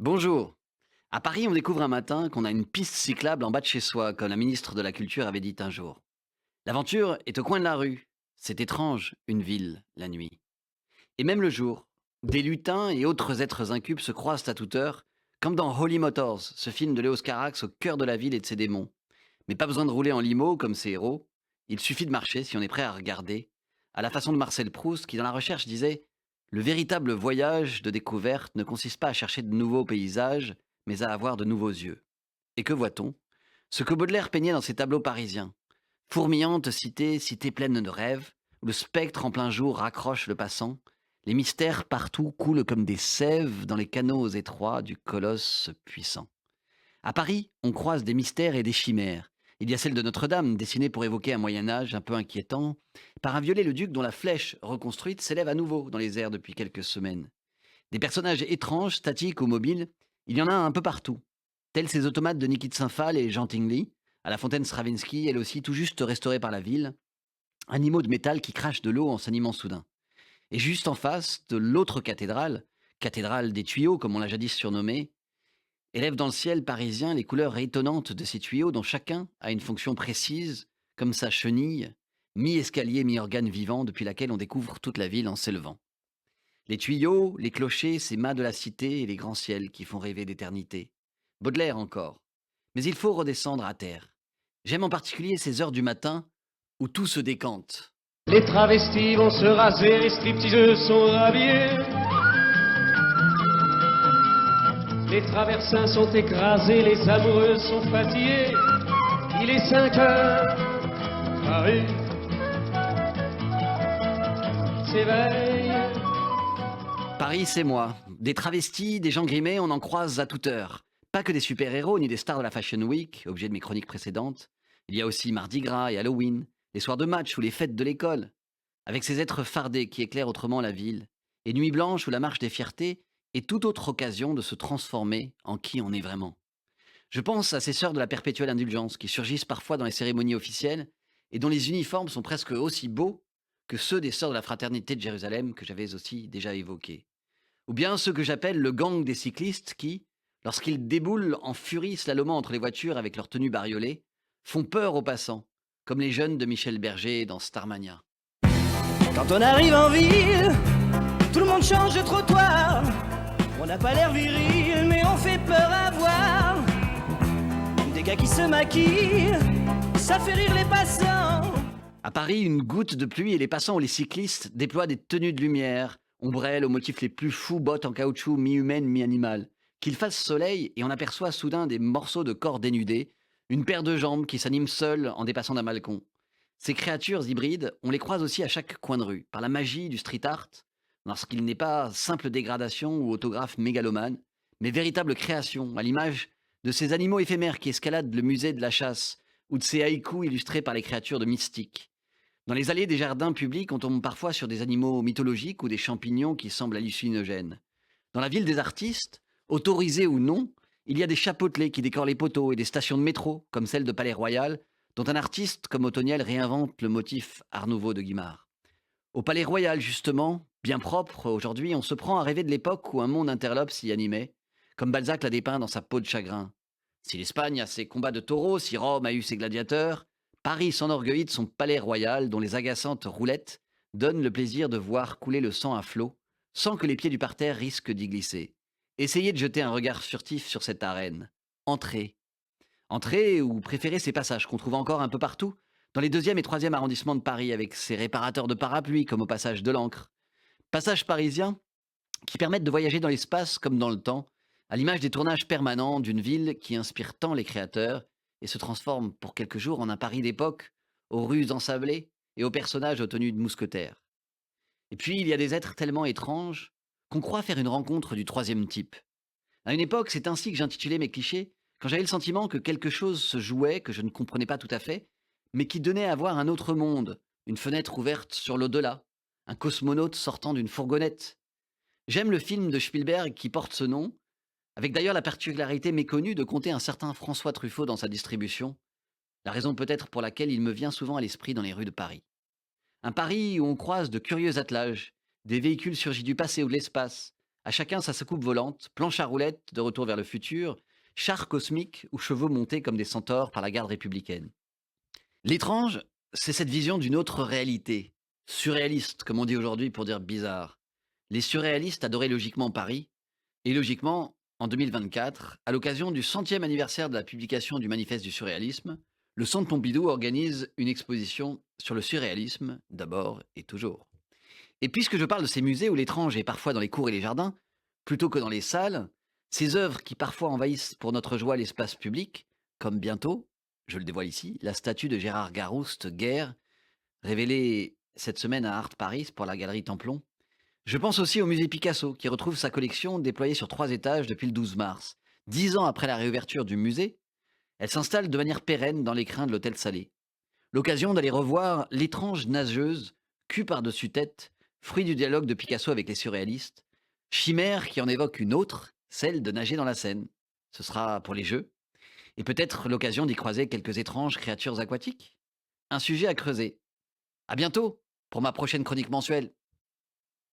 Bonjour. À Paris, on découvre un matin qu'on a une piste cyclable en bas de chez soi, comme la ministre de la Culture avait dit un jour. L'aventure est au coin de la rue. C'est étrange, une ville, la nuit. Et même le jour, des lutins et autres êtres incubes se croisent à toute heure, comme dans Holy Motors, ce film de Léos Carax au cœur de la ville et de ses démons. Mais pas besoin de rouler en limo comme ses héros. Il suffit de marcher si on est prêt à regarder, à la façon de Marcel Proust qui, dans la recherche, disait: le véritable voyage de découverte ne consiste pas à chercher de nouveaux paysages, mais à avoir de nouveaux yeux. Et que voit-on? Ce que Baudelaire peignait dans ses tableaux parisiens. Fourmillante cité, cité pleine de rêves, où le spectre en plein jour raccroche le passant, les mystères partout coulent comme des sèves dans les canaux étroits du colosse puissant. À Paris, on croise des mystères et des chimères. Il y a celle de Notre-Dame, dessinée pour évoquer un Moyen-Âge un peu inquiétant, par un Viollet-le-Duc dont la flèche reconstruite s'élève à nouveau dans les airs depuis quelques semaines. Des personnages étranges, statiques ou mobiles, il y en a un peu partout. Tels ces automates de Niki de Saint-Phal et Jean Tinguely, à la fontaine Stravinsky, elle aussi tout juste restaurée par la ville, animaux de métal qui crachent de l'eau en s'animant soudain. Et juste en face de l'autre cathédrale, cathédrale des tuyaux comme on l'a jadis surnommée, élève dans le ciel parisien les couleurs étonnantes de ces tuyaux dont chacun a une fonction précise, comme sa chenille, mi-escalier, mi-organe vivant depuis laquelle on découvre toute la ville en s'élevant. Les tuyaux, les clochers, ces mâts de la cité et les grands ciels qui font rêver d'éternité. Baudelaire encore. Mais il faut redescendre à terre. J'aime en particulier ces heures du matin où tout se décante. Les travestis vont se raser, les stripteaseuses sont rhabillés. Les traversins sont écrasés, les amoureuses sont fatiguées. Il est 5 heures, Paris s'éveille. Paris, c'est moi. Des travestis, des gens grimés, on en croise à toute heure. Pas que des super-héros ni des stars de la Fashion Week, objet de mes chroniques précédentes. Il y a aussi Mardi Gras et Halloween, les soirs de match ou les fêtes de l'école, avec ces êtres fardés qui éclairent autrement la ville, et Nuit Blanche ou la Marche des Fiertés, et toute autre occasion de se transformer en qui on est vraiment. Je pense à ces sœurs de la perpétuelle indulgence qui surgissent parfois dans les cérémonies officielles et dont les uniformes sont presque aussi beaux que ceux des sœurs de la fraternité de Jérusalem que j'avais aussi déjà évoqués. Ou bien ceux que j'appelle le gang des cyclistes qui, lorsqu'ils déboulent en furie slalomant entre les voitures avec leurs tenues bariolées, font peur aux passants, comme les jeunes de Michel Berger dans Starmania. Quand on arrive en ville, tout le monde change de trottoir. On n'a pas l'air viril, mais on fait peur à voir. Des gars qui se maquillent, ça fait rire les passants. À Paris, une goutte de pluie et les passants ou les cyclistes déploient des tenues de lumière, ombrelles aux motifs les plus fous, bottes en caoutchouc mi-humaine, mi-animal. Qu'il fasse soleil et on aperçoit soudain des morceaux de corps dénudés, une paire de jambes qui s'animent seules en dépassant d'un balcon. Ces créatures hybrides, on les croise aussi à chaque coin de rue, par la magie du street art, lorsqu'il n'est pas simple dégradation ou autographe mégalomane, mais véritable création, à l'image de ces animaux éphémères qui escaladent le musée de la chasse, ou de ces haïkus illustrés par les créatures de Mystique. Dans les allées des jardins publics, on tombe parfois sur des animaux mythologiques ou des champignons qui semblent hallucinogènes. Dans la ville des artistes, autorisés ou non, il y a des chapeautelés qui décorent les poteaux et des stations de métro, comme celle de Palais Royal, dont un artiste comme Otoniel réinvente le motif Art Nouveau de Guimard. Au Palais Royal, justement, bien propre aujourd'hui, on se prend à rêver de l'époque où un monde interlope s'y animait, comme Balzac l'a dépeint dans sa peau de chagrin. Si l'Espagne a ses combats de taureaux, si Rome a eu ses gladiateurs, Paris s'enorgueillit de son palais royal dont les agaçantes roulettes donnent le plaisir de voir couler le sang à flot, sans que les pieds du parterre risquent d'y glisser. Essayez de jeter un regard furtif sur cette arène. Entrez. Entrez ou préférez ces passages qu'on trouve encore un peu partout, dans les deuxième et troisième arrondissements de Paris, avec ces réparateurs de parapluies comme au passage de l'Ancre. Passages parisiens qui permettent de voyager dans l'espace comme dans le temps, à l'image des tournages permanents d'une ville qui inspire tant les créateurs et se transforme pour quelques jours en un Paris d'époque, aux rues ensablées et aux personnages aux tenues de mousquetaires. Et puis, il y a des êtres tellement étranges qu'on croit faire une rencontre du troisième type. À une époque, c'est ainsi que j'intitulais mes clichés, quand j'avais le sentiment que quelque chose se jouait, que je ne comprenais pas tout à fait, mais qui donnait à voir un autre monde, une fenêtre ouverte sur l'au-delà, un cosmonaute sortant d'une fourgonnette. J'aime le film de Spielberg qui porte ce nom, avec d'ailleurs la particularité méconnue de compter un certain François Truffaut dans sa distribution, la raison peut-être pour laquelle il me vient souvent à l'esprit dans les rues de Paris. Un Paris où on croise de curieux attelages, des véhicules surgis du passé ou de l'espace, À chacun sa soucoupe volante, planche à roulettes de retour vers le futur, char cosmique ou chevaux montés comme des centaures par la garde républicaine. L'étrange, c'est cette vision d'une autre réalité, surréaliste comme on dit aujourd'hui pour dire bizarre. Les surréalistes adoraient logiquement Paris, et logiquement, en 2024, à l'occasion du 100e anniversaire de la publication du Manifeste du surréalisme, le Centre Pompidou organise une exposition sur le surréalisme, d'abord et toujours. Et puisque je parle de ces musées où l'étrange est parfois dans les cours et les jardins, plutôt que dans les salles, ces œuvres qui parfois envahissent pour notre joie l'espace public, comme bientôt, je le dévoile ici, la statue de Gérard Garouste, Guerre, révélée cette semaine à Art Paris pour la galerie Templon. Je pense aussi au musée Picasso, qui retrouve sa collection déployée sur 3 étages depuis le 12 mars. 10 ans après la réouverture du musée, elle s'installe de manière pérenne dans l'écrin de l'hôtel Salé. L'occasion d'aller revoir l'étrange nageuse, cul par-dessus tête, fruit du dialogue de Picasso avec les surréalistes, chimère qui en évoque une autre, celle de nager dans la Seine. Ce sera pour les Jeux, et peut-être l'occasion d'y croiser quelques étranges créatures aquatiques. Un sujet à creuser. À bientôt pour ma prochaine chronique mensuelle.